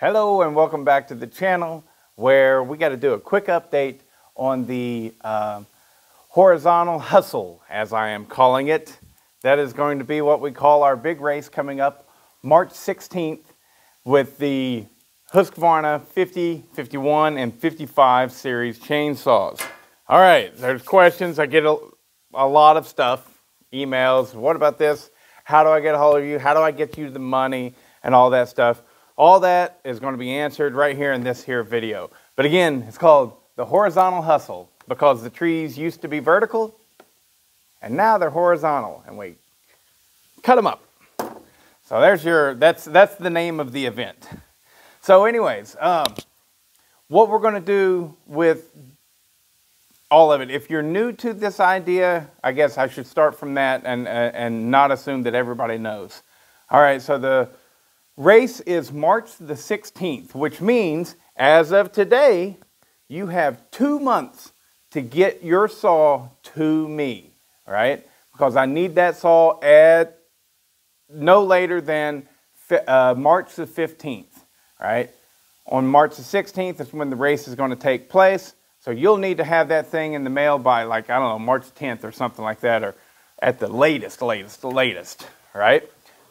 Hello and welcome back to the channel where we got to do a quick update on the horizontal hustle, as I am calling it. That is going to be what we call our big race coming up March 16th with the Husqvarna 50, 51, and 55 series chainsaws. All right, there's questions. I get a lot of stuff, emails. What about this? How do I get a hold of you? How do I get you the money and all that stuff? All that is going to be answered right here in this here video. But again, it's called the horizontal hustle because the trees used to be vertical and now they're horizontal and we cut them up. So there's that's the name of the event. So anyways, what we're going to do with all of it, if you're new to this idea, I guess I should start from that and not assume that everybody knows. All right, so the race is March the 16th, which means as of today, you have 2 months to get your saw to me, all right? Because I need that saw at no later than March the 15th, all right? On March the 16th is when the race is going to take place. So you'll need to have that thing in the mail by, like, I don't know, March 10th or something like that, or at the latest, all right?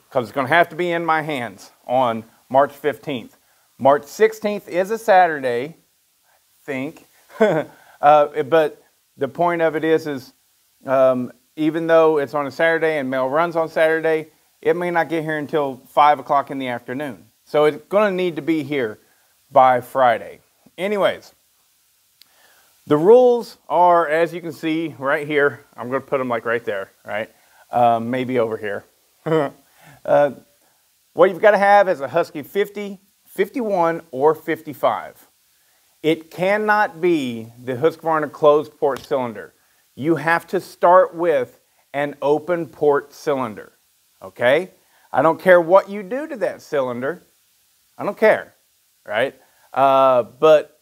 Because it's going to have to be in my hands on March 15th. March 16th is a Saturday, I think. But the point of it is even though it's on a Saturday and mail runs on Saturday, it may not get here until 5 o'clock in the afternoon. So it's going to need to be here by Friday. Anyways, the rules are, as you can see right here, I'm going to put them like right there, right? Maybe over here. What you've got to have is a Husky 50, 51, or 55. It cannot be the Husqvarna closed port cylinder. You have to start with an open port cylinder, okay? I don't care what you do to that cylinder. I don't care, right? But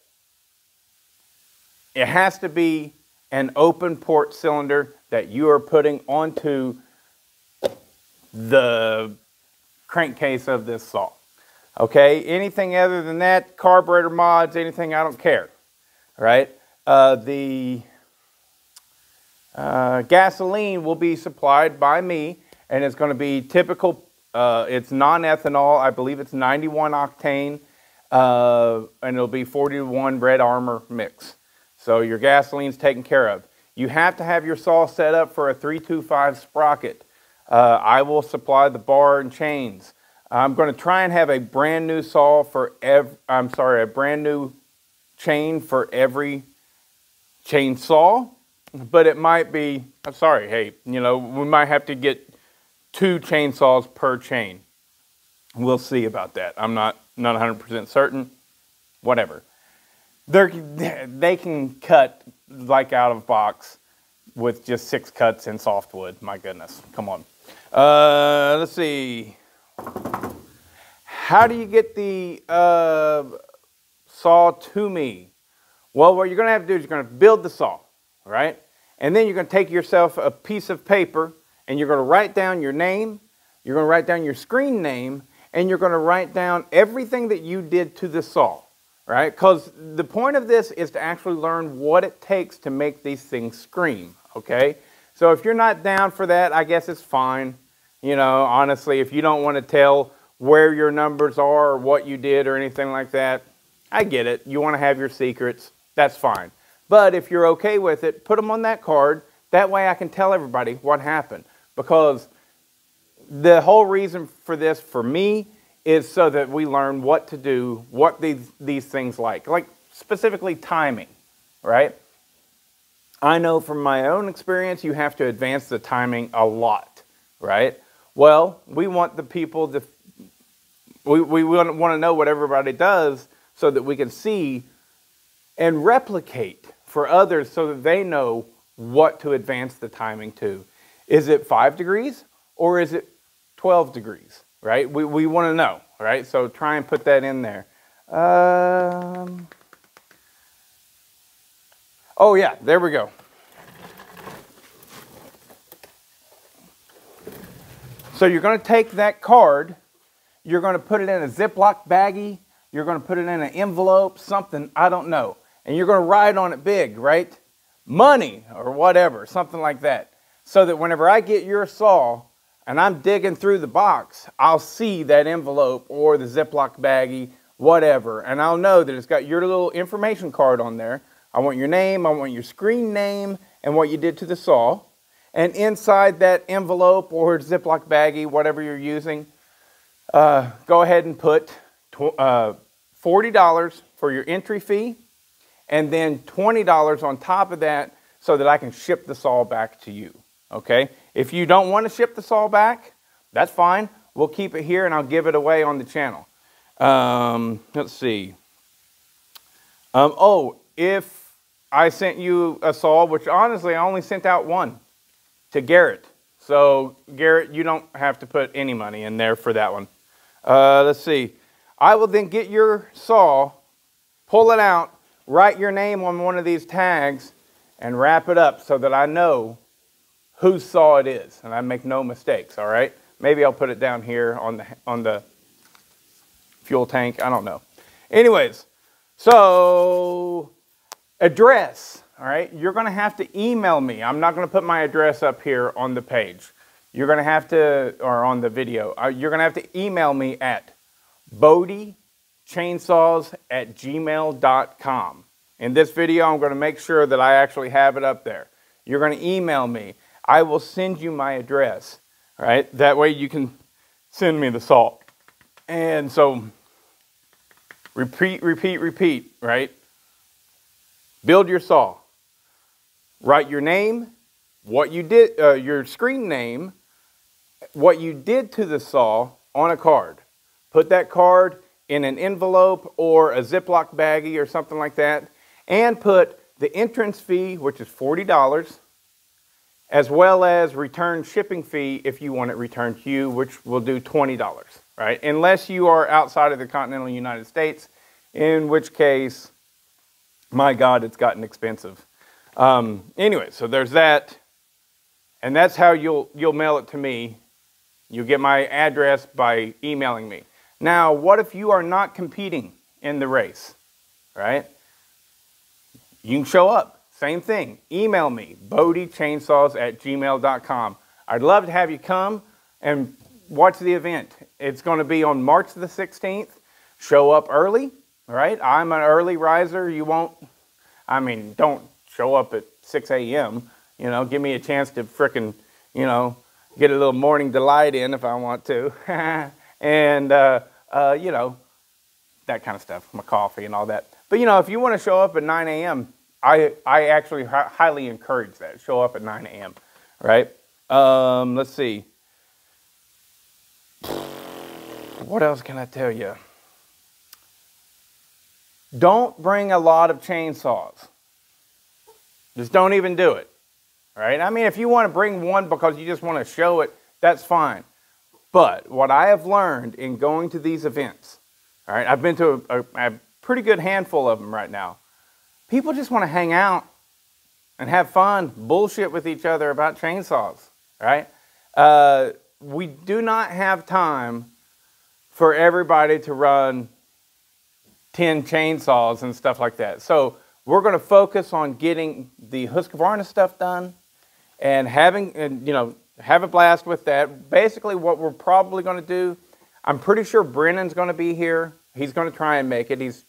it has to be an open port cylinder that you are putting onto the crankcase of this saw. Okay, anything other than that, carburetor mods, anything, I don't care. All right, the gasoline will be supplied by me, and it's going to be typical. It's non-ethanol. I believe it's 91 octane, and it'll be 41 Red Armor mix. So your gasoline's taken care of. You have to have your saw set up for a 325 sprocket. I will supply the bar and chains. I'm going to try and have a brand new saw for a brand new chain for every chainsaw, but it might be, hey, you know, we might have to get 2 chainsaws per chain. We'll see about that. I'm not 100% certain. Whatever. They can cut like out of box with just 6 cuts in softwood. My goodness, come on. Let's see. How do you get the saw to me? Well, what you're going to have to do is you're going to build the saw, right? And then you're going to take yourself a piece of paper and you're going to write down your name, you're going to write down your screen name, and you're going to write down everything that you did to the saw, right? Because the point of this is to actually learn what it takes to make these things scream, okay? So if you're not down for that, I guess it's fine. You know, honestly, if you don't want to tell where your numbers are or what you did or anything like that, I get it. You want to have your secrets, that's fine. But if you're okay with it, put them on that card. That way I can tell everybody what happened. Because the whole reason for this, for me, is so that we learn what to do, what these things like specifically timing, right? I know from my own experience, you have to advance the timing a lot, right? Well, we want the people to, we want to know what everybody does so that we can see and replicate for others so that they know what to advance the timing to. Is it 5 degrees or is it 12 degrees, right? We want to know, right? So try and put that in there. Oh yeah, there we go. So you're going to take that card, you're going to put it in a Ziploc baggie You're going to put it in an envelope, something, I don't know. And you're going to write on it big, right? Money or whatever, something like that. So that whenever I get your saw and I'm digging through the box, I'll see that envelope or the Ziploc baggie, whatever. And I'll know that it's got your little information card on there. I want your name, I want your screen name, and what you did to the saw. And inside that envelope or Ziploc baggie, whatever you're using, go ahead and put $40 for your entry fee, and then $20 on top of that so that I can ship the saw back to you, okay? If you don't want to ship the saw back, that's fine. We'll keep it here and I'll give it away on the channel. Let's see. Oh, if I sent you a saw, which honestly I only sent out one to Garrett. So Garrett, you don't have to put any money in there for that one. Let's see. I will then get your saw, pull it out, write your name on one of these tags, and wrap it up so that I know whose saw it is, and I make no mistakes, all right? Maybe I'll put it down here on the fuel tank, I don't know. Anyways, so address, all right? You're gonna have to email me. I'm not gonna put my address up here on the page. You're gonna have to, or on the video, you're gonna have to email me at bodiechainsaws@gmail.com. In this video, I'm going to make sure that I actually have it up there. You're going to email me. I will send you my address, right? That way you can send me the saw. And so, repeat, right? Build your saw. Write your name, what you did, your screen name, what you did to the saw on a card. Put that card in an envelope or a Ziploc baggie or something like that, and put the entrance fee, which is $40, as well as return shipping fee if you want it returned to you, which will do $20, right? Unless you are outside of the continental United States, in which case, my God, it's gotten expensive. Anyway, so there's that, and that's how you'll mail it to me. You'll get my address by emailing me. Now, what if you are not competing in the race, right? You can show up, same thing. Email me, bodiechainsaws@gmail.com. I'd love to have you come and watch the event. It's going to be on March the 16th. Show up early, right? I'm an early riser. You won't, I mean, don't show up at 6 a.m. You know, give me a chance to frickin', you know, get a little morning delight in if I want to. And, you know, that kind of stuff, my coffee and all that. But, you know, if you want to show up at 9 a.m., I actually highly encourage that. Show up at 9 a.m., right? Let's see. What else can I tell you? Don't bring a lot of chainsaws. Just don't even do it, right? I mean, if you want to bring one because you just want to show it, that's fine. But what I have learned in going to these events, all right, I've been to a pretty good handful of them right now. People just want to hang out and have fun, bullshit with each other about chainsaws, right? We do not have time for everybody to run 10 chainsaws and stuff like that. So we're going to focus on getting the Husqvarna stuff done and having, you know, have a blast with that. Basically what we're probably going to do, I'm pretty sure Brennan's going to be here. He's going to try and make it. He's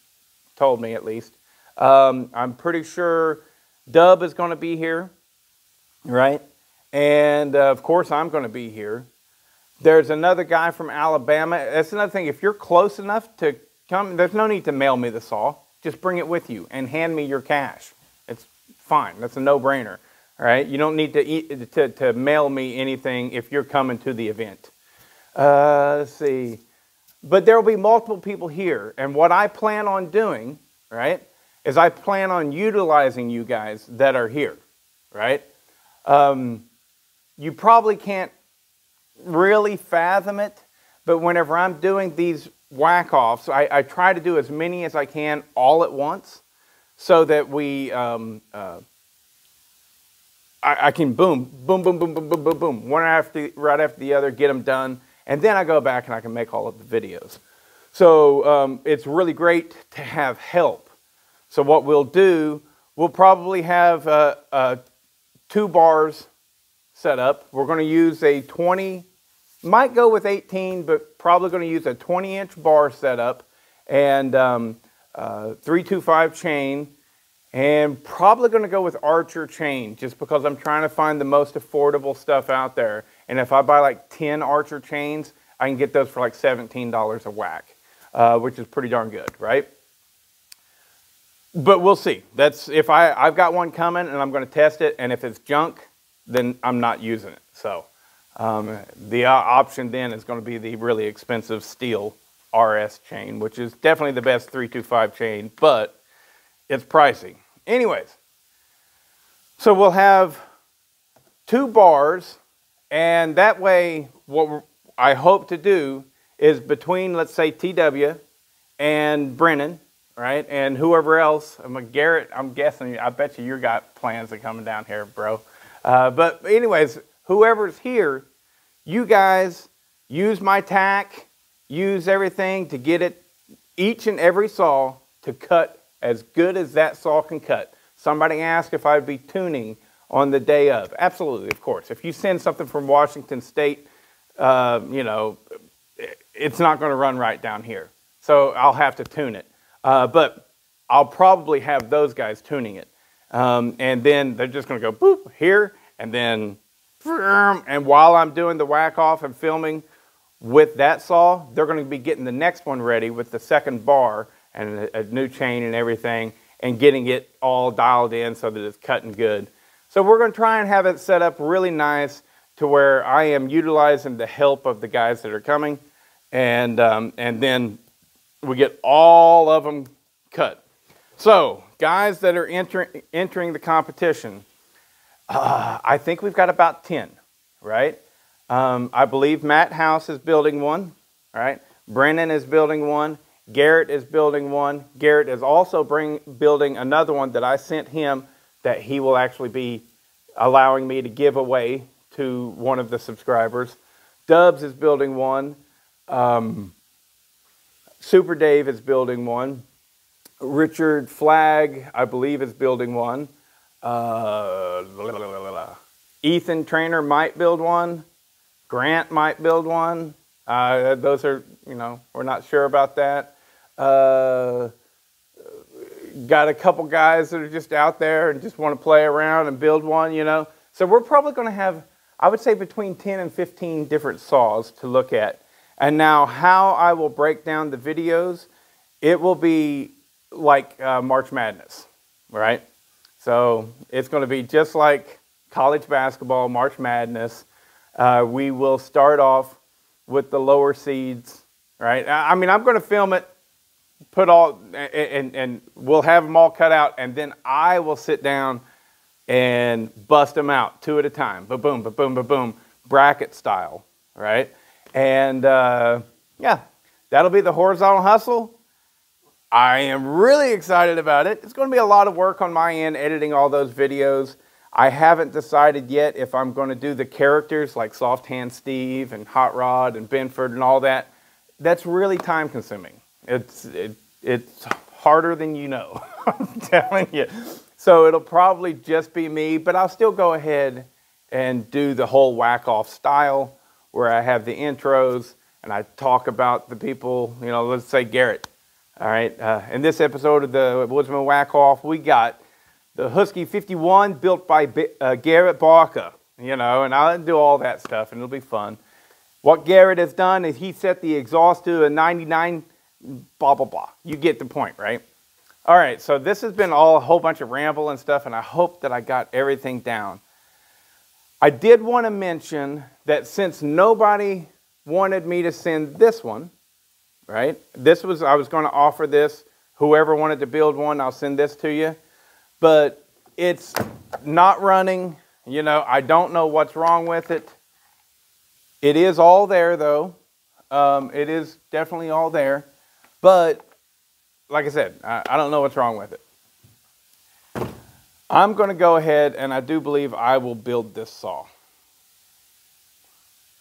told me at least. I'm pretty sure Dub is going to be here, right? And of course I'm going to be here. There's another guy from Alabama. That's another thing. If you're close enough to come, there's no need to mail me the saw. Just bring it with you and hand me your cash. It's fine. That's a no-brainer. All right? You don't need to mail me anything if you're coming to the event. Let's see. But there will be multiple people here. And what I plan on doing, right, is I plan on utilizing you guys that are here, right? You probably can't really fathom it, but whenever I'm doing these whack-offs, I try to do as many as I can all at once so that we, I can boom, boom, boom, boom, boom, boom, boom, boom, one right after the other, get them done, and then I go back and I can make all of the videos. So it's really great to have help. So what we'll do, we'll probably have 2 bars set up. We're going to use a 20, might go with 18, but probably going to use a 20-inch bar setup and 325 chain, and probably going to go with Archer chain just because I'm trying to find the most affordable stuff out there. And if I buy like 10 Archer chains, I can get those for like $17 a whack, which is pretty darn good, right? But we'll see. That's if I've got one coming and I'm going to test it, and if it's junk, then I'm not using it. So the option then is going to be the really expensive steel RS chain, which is definitely the best 325 chain, but it's pricey. Anyways, so we'll have 2 bars, and that way what I hope to do is between, let's say, TW and Brennan, right, and whoever else, Garrett, I'm guessing, I bet you got plans of coming down here, bro. But anyways, whoever's here, you guys use my tack, use everything to get it, each and every saw to cut as good as that saw can cut. Somebody asked if I'd be tuning on the day of. Absolutely, of course. If you send something from Washington State, you know, it's not going to run right down here. So I'll have to tune it. But I'll probably have those guys tuning it. And then they're just going to go boop here, and then, and while I'm doing the whack off and filming with that saw, they're going to be getting the next one ready with the second bar and a new chain and everything, and getting it all dialed in so that it's cutting good. So we're going to try and have it set up really nice to where I am utilizing the help of the guys that are coming, and then we get all of them cut. So guys that are entering the competition, I think we've got about 10, right? I believe Matt House is building one, right? Brennan is building one. Garrett is building one. Garrett is also building another one that I sent him that he will actually be allowing me to give away to one of the subscribers. Dubs is building one. Super Dave is building one. Richard Flagg, I believe, is building one. Ethan Trainer might build one. Grant might build one. Those are, you know, we're not sure about that. Got a couple guys that are just out there and just want to play around and build one, you know. So we're probably going to have, I would say, between 10 and 15 different saws to look at. And now how I will break down the videos, it will be like March Madness, right? So it's going to be just like college basketball, March Madness. We will start off with the lower seeds, right? I mean, I'm going to film it, put all, and we'll have them all cut out, and then I will sit down and bust them out 2 at a time. Ba-boom, ba-boom, ba-boom, bracket style, right? And yeah, that'll be the horizontal hustle. I am really excited about it. It's going to be a lot of work on my end editing all those videos. I haven't decided yet if I'm going to do the characters like Soft Hand Steve and Hot Rod and Benford and all that. That's really time consuming. It's harder than you know, I'm telling you. So it'll probably just be me, but I'll still go ahead and do the whole whack-off style where I have the intros and I talk about the people, you know, let's say Garrett. All right, in this episode of the Woodsman Whack-Off, we got the Husky 51 built by Garrett Barker, you know, and I'll do all that stuff, and it'll be fun. What Garrett has done is he set the exhaust to a 99, blah, blah, blah. You get the point, right? All right, so this has been a whole bunch of ramble and stuff, and I hope that I got everything down. I did want to mention that since nobody wanted me to send this one, right? I was going to offer this. Whoever wanted to build one, I'll send this to you. But it's not running. You know, I don't know what's wrong with it. It is all there, though. It is definitely all there. But, like I said, I don't know what's wrong with it. I'm going to go ahead, and I do believe I will build this saw.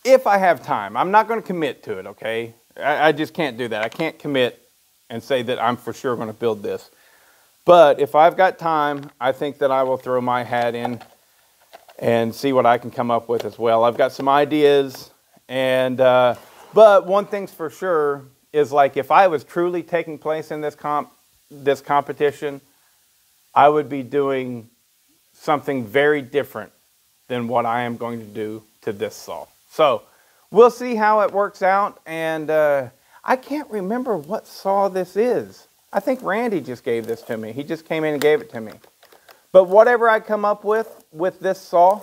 If I have time. I'm not going to commit to it, okay? I just can't do that. I can't commit and say that I'm for sure going to build this. But if I've got time, I think that I will throw my hat in and see what I can come up with as well. I've got some ideas, and but one thing's for sure is, like, if I was truly taking place in this competition, I would be doing something very different than what I am going to do to this saw. So we'll see how it works out, and I can't remember what saw this is. I think Randy just gave this to me. He just came in and gave it to me. But whatever I come up with this saw,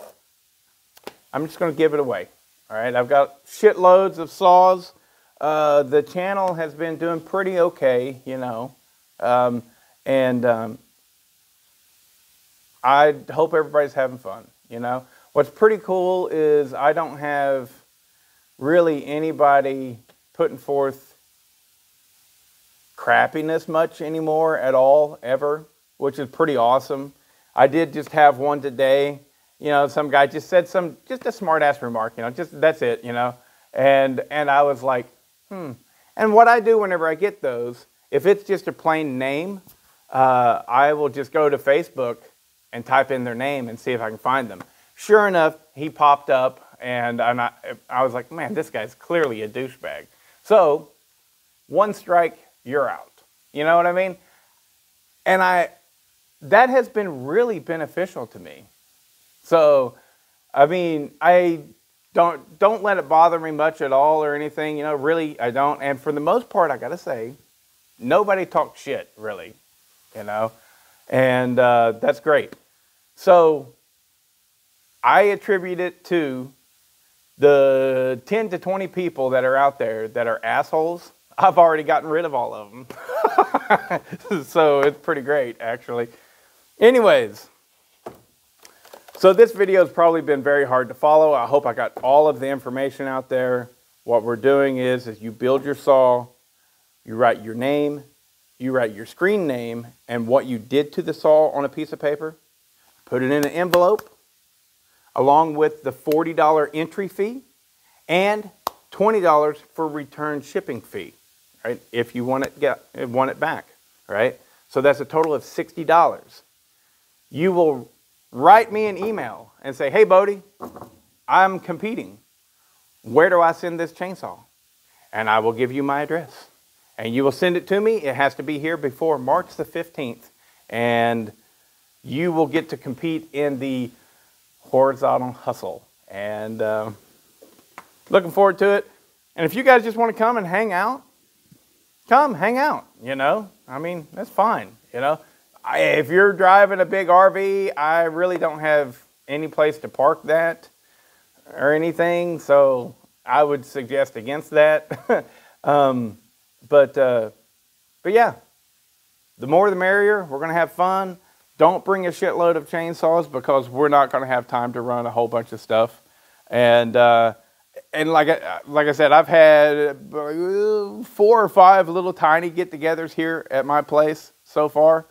I'm just going to give it away. All right, I've got shitloads of saws. The channel has been doing pretty okay, you know. I hope everybody's having fun, you know. What's pretty cool is I don't have really anybody putting forth crappiness much anymore at all, ever, which is pretty awesome. I did just have one today. You know, some guy just said just a smart ass remark, you know, just that's it, you know. And I was like, And what I do whenever I get those, if it's just a plain name, I will just go to Facebook and type in their name and see if I can find them. Sure enough, he popped up, and I was like, man, this guy's clearly a douchebag. So, one strike, you're out. You know what I mean? And that has been really beneficial to me. So, I mean, I don't let it bother me much at all or anything. You know, really, I don't. And for the most part, I gotta say, nobody talks shit, really. You know, and that's great. So, I attribute it to the 10 to 20 people that are out there that are assholes. I've already gotten rid of all of them. So it's pretty great, actually. Anyways, so this video has probably been very hard to follow. I hope I got all of the information out there. What we're doing is you build your saw, you write your name, you write your screen name, and what you did to the saw on a piece of paper, put it in an envelope, along with the $40 entry fee and $20 for return shipping fee, right? If you want it back, right? So that's a total of $60. You will write me an email and say, hey, Bodie, I'm competing. Where do I send this chainsaw? And I will give you my address. And you will send it to me. It has to be here before March the 15th. And you will get to compete in the horizontal hustle. And looking forward to it. And if you guys just want to come and hang out, come hang out, you know. I mean, that's fine, you know. If you're driving a big RV, I really don't have any place to park that or anything, so I would suggest against that. But yeah, the more the merrier. We're going to have fun. Don't bring a shitload of chainsaws because we're not going to have time to run a whole bunch of stuff. And like I said, I've had 4 or 5 little tiny get-togethers here at my place so far.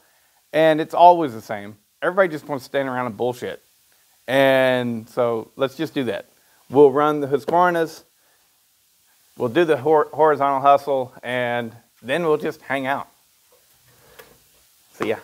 And it's always the same. Everybody just wants to stand around and bullshit. And so let's just do that. We'll run the Husqvarnas. We'll do the horizontal hustle. And then we'll just hang out. See ya.